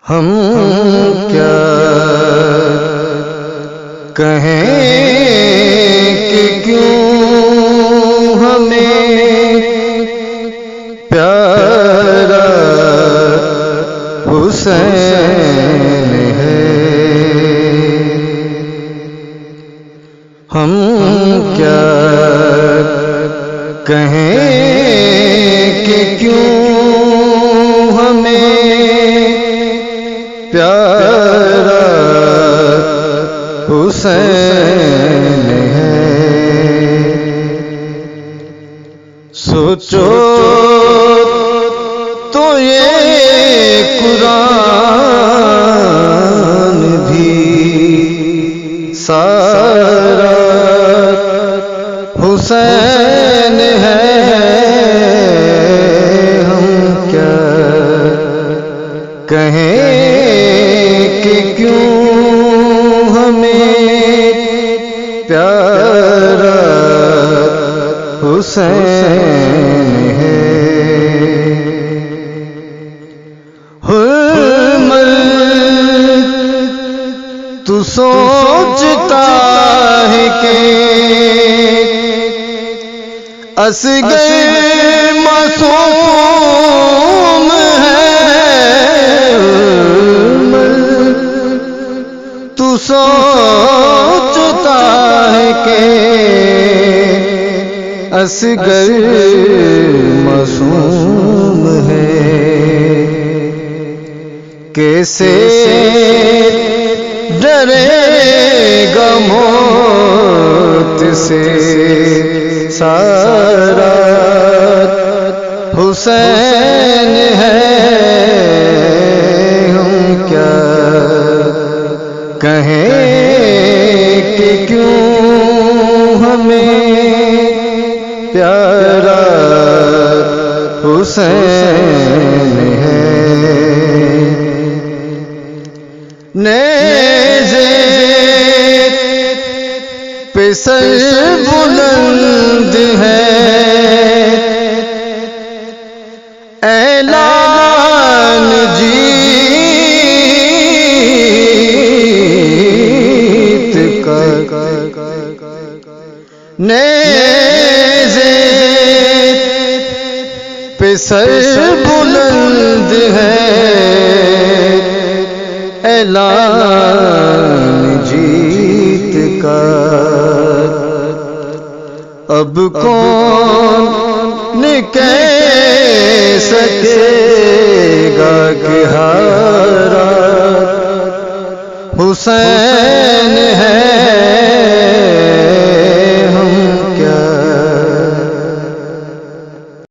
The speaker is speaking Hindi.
हम क्या कहें कि क्यों हमें प्यारा हुसैन है। हम क्या कहें कि क्यों हमें प्यारा हुसैन है। सोचो तो ये कुरान भी सारा हुसैन है। हम क्या कहें कि क्यों हमें प्यारा हुसैन है। हुर्मल तू सोचता है कि असगर मासूम है। तू सोचता है कि असगर मासूम है। कैसे डरेगा मौत से सारा हुसैन है। हम क्या कहें कि क्यों हमें प्यारा हुसैन है। नेज़े पे सर बुलंद है, ऐलान जीत का। नेज़े पे सर बुलंद है, ऐलान जीत का। अब कौन कह सकेगा कि हारा हुसैन